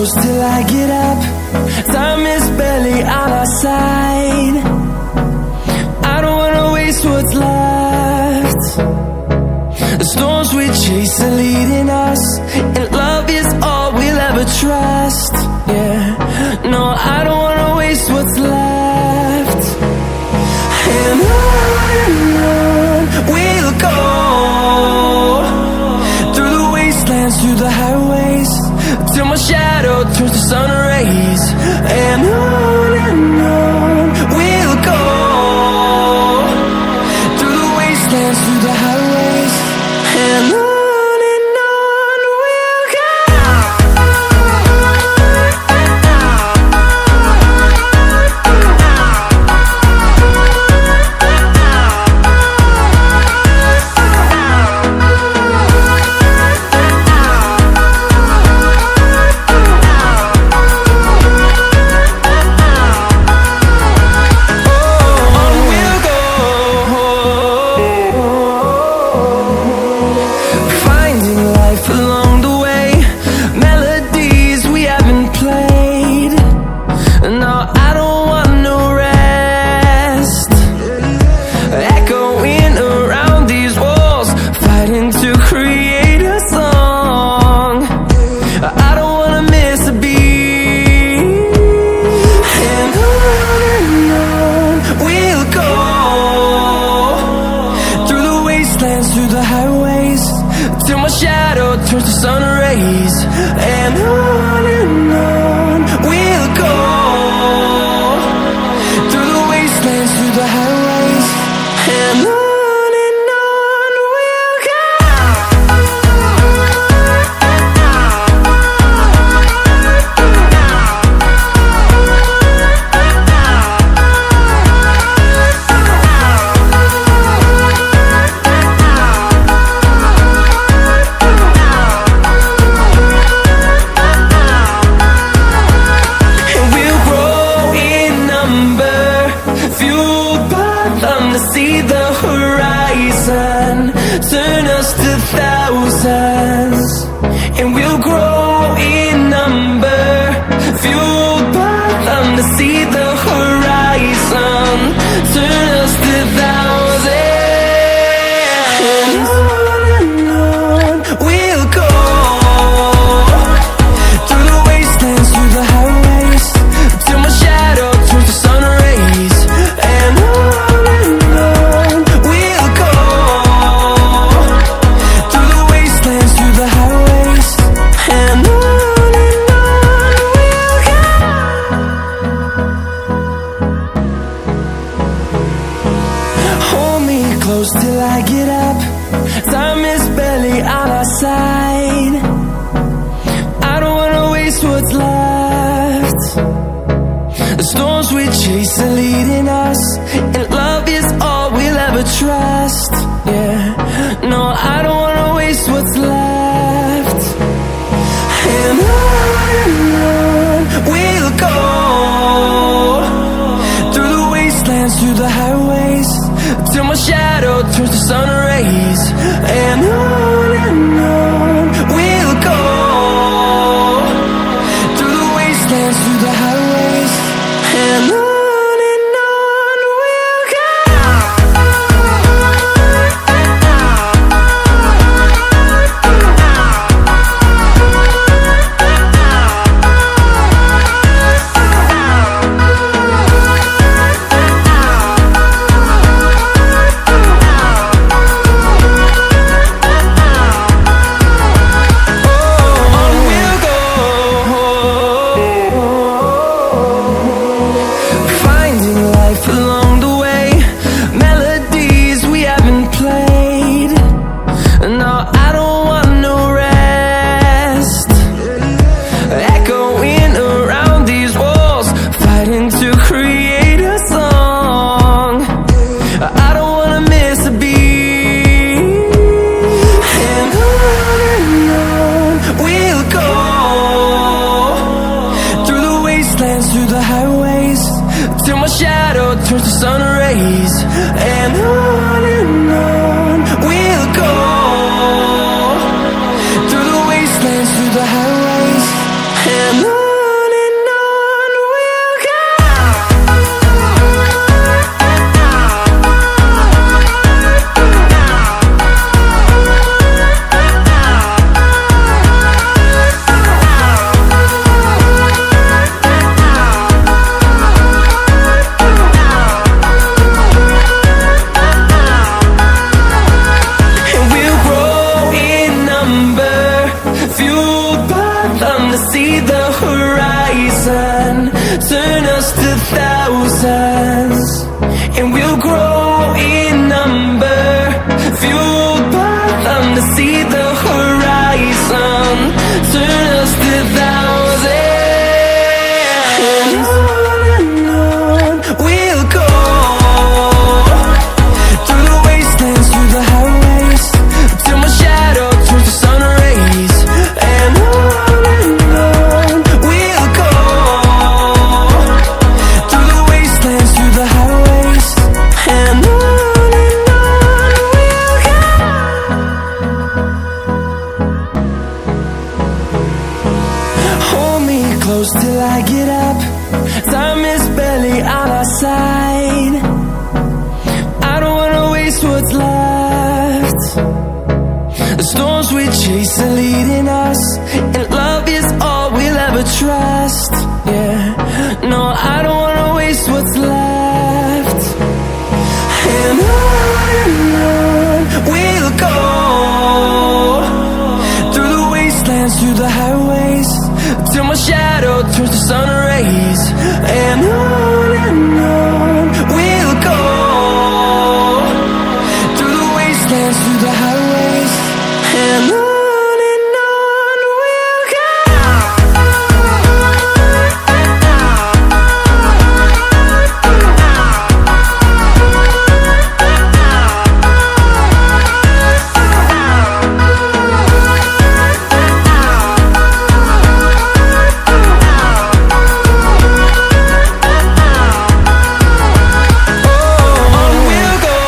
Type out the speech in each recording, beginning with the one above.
close till I get up. Time is barely on our side. I don't wanna waste what's left. The storms we chase are leading us, and love is all we'll ever trust. Yeah, no, I don't wanna waste what's left. And on we'll go, through the wastelands, through the highways, till my shadow turns to sun rays. And on we'll go, through the wastelands, through the highways, and on we'll go. Along the way, melodies we haven't played. No, I don't want no rest. Echoing around these walls, fighting to create a song. I don't wanna miss a beat. And on we'll go, through the wastelands, through the highways, till my shadow turns to sun rays. And on we'll go, through the wastelands, through the highways, and on we'll go. See the horizon, turn us to thousands, and we'll grow in number, fueled by them. To see the horizon, turn us to thousands, and on we'll go, through the wastelands, through the highways, till my shadow turns to sun rays. And close till I get up. Time is barely on our side. I don't wanna waste what's left. The storms we chase are leading us, and love is all we'll ever trust. Yeah, no, I don't wanna waste what's left. And on we'll go, through the wastelands, through the highways, till my shadow turns to sun rays. And on we'll go, through the wastelands, through the highways, and on. Along the way, melodies we haven't played. No, I don't want no rest. Echoing around these walls, fighting to create a song. I don't wanna miss a beat. And on we'll go, through the wastelands, through the highways, till my shadow turns to sun rays. And on we'll go, through the wastelands, through the highways, and on. to thousands, and we'll grow in number, fueled by them to see the horizon, turn us to thousands. And on we'll go, through the wastelands, through the highways, till my shadow turns to sun rays. And on we'll go, through the wastelands, through the highways. And on we'll go. Hold me close till I get up, time is barely on our side. I don't wanna waste what's left. The storms we chase are leading us, and love is all we'll ever trust. Yeah, no, I don't wanna waste what's left. And on we'll go, through the wastelands, through the highways, till my shadow turns to sun rays. And on we'll go, through the wastelands, through the highways. And on we'll go.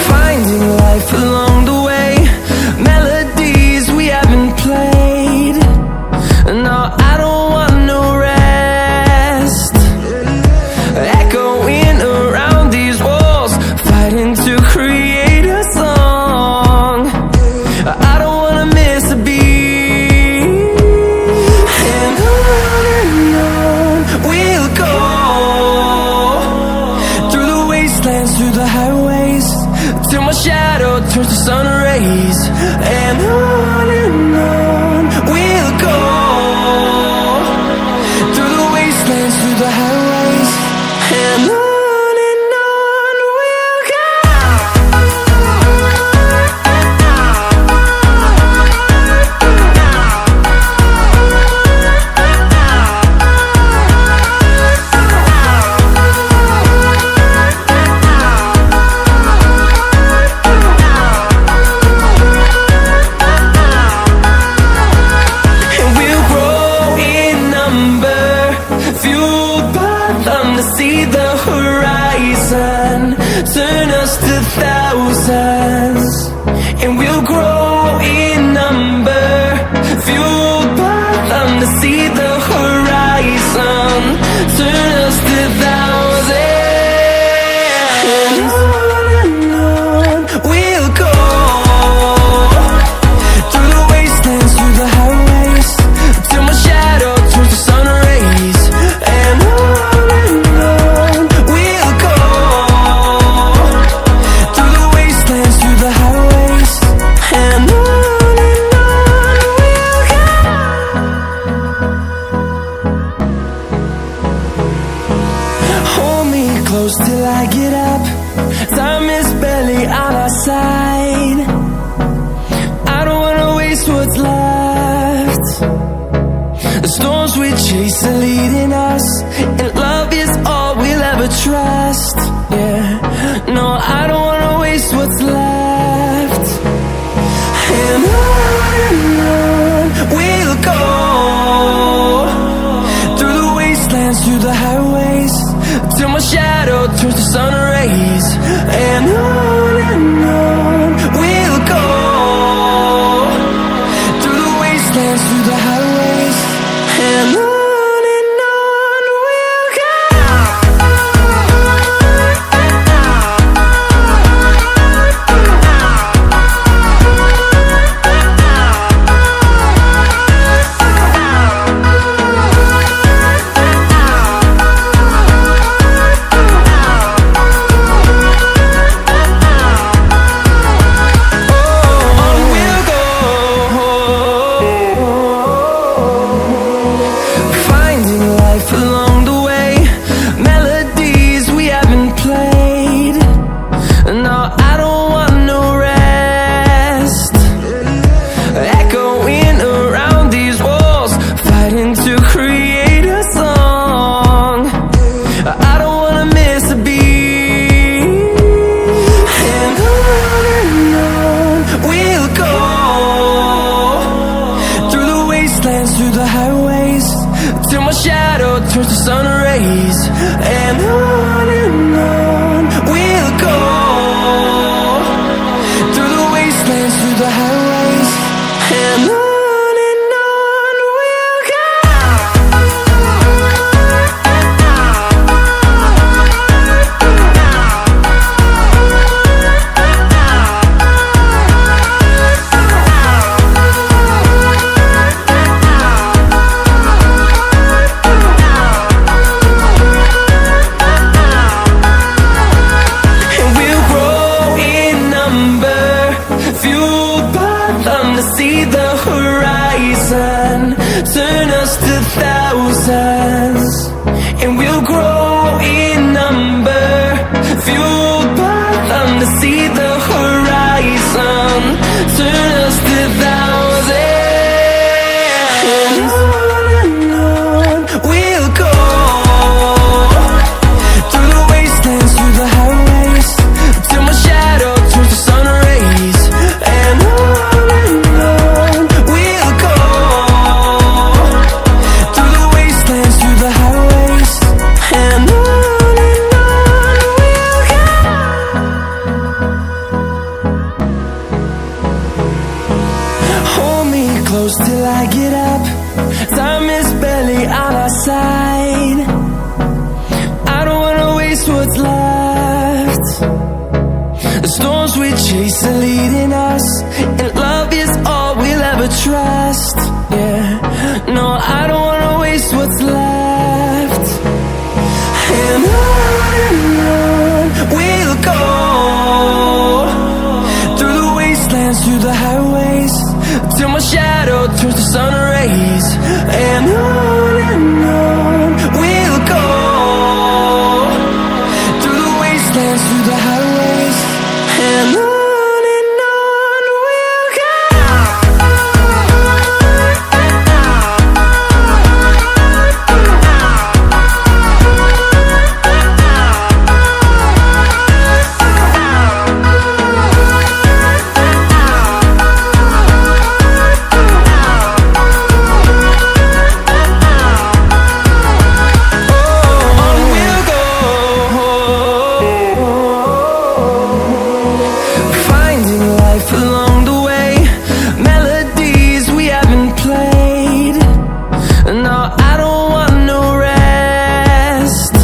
Finding life along the way, melodies we haven't played. No, I don't want no rest, echoing around these walls, fighting to create a song. I don't wanna miss a beat. And on we'll go, through the wastelands, through the highways, till my shadow turns to sun rays. And on we'll go, through the wastelands, through the highways. And on we'll go. And we'll grow in number, fueled by them to see the horizon, turn us to thousands. And we'll grow in number, fueled by them to see the horizon, turn us to thousands. And on we'll go, through the wastelands, through the highways, till my shadow turns to sun rays. And on we'll go, through the wastelands, through the highways. And on we'll go. Hold me close till I get up, time is barely on our side. I don't wanna waste what's left. The storms we chase are leading us, and love is all we'll ever trust. Yeah, no, I don't wanna waste what's left. And on we'll go, through the wastelands, through the highways, till my shadow turns to sun rays. And on we'll go, through the wastelands, through the highways. And on we'll go. through the highways, till my shadow turns to sun rays. And on we'll go, through the wastelands, through the highways. And on we'll go. See the horizon, turn us to thousands, and we'll grow in number, fueled by them. To see the horizon, turn us to thousands, and on we'll go, through the wastelands, through the highways, till my shadow turns to sun rays. And close till I get up, time is barely on our side. I don't wanna waste what's left. The storms we chase are leading us, and love is all we'll ever trust. Yeah, no, I don't wanna waste what's left. And on we'll go, through the wastelands, through the highways, till my shadow turns to sun rays. And on we'll go, through the wastelands, through the highways. And on we'll go. Along the way, melodies we haven't played. No, I don't want no rest,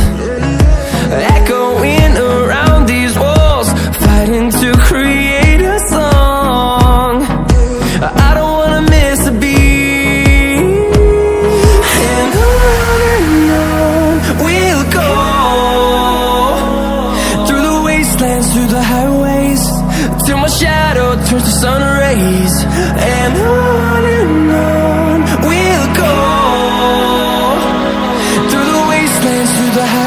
echoing around these walls, fighting to create a song. I don't wanna miss a beat. And on we'll go, through the wastelands, through the highways, till my shadow turns to sun rays. And on we'll go, through the wastelands, through the highways.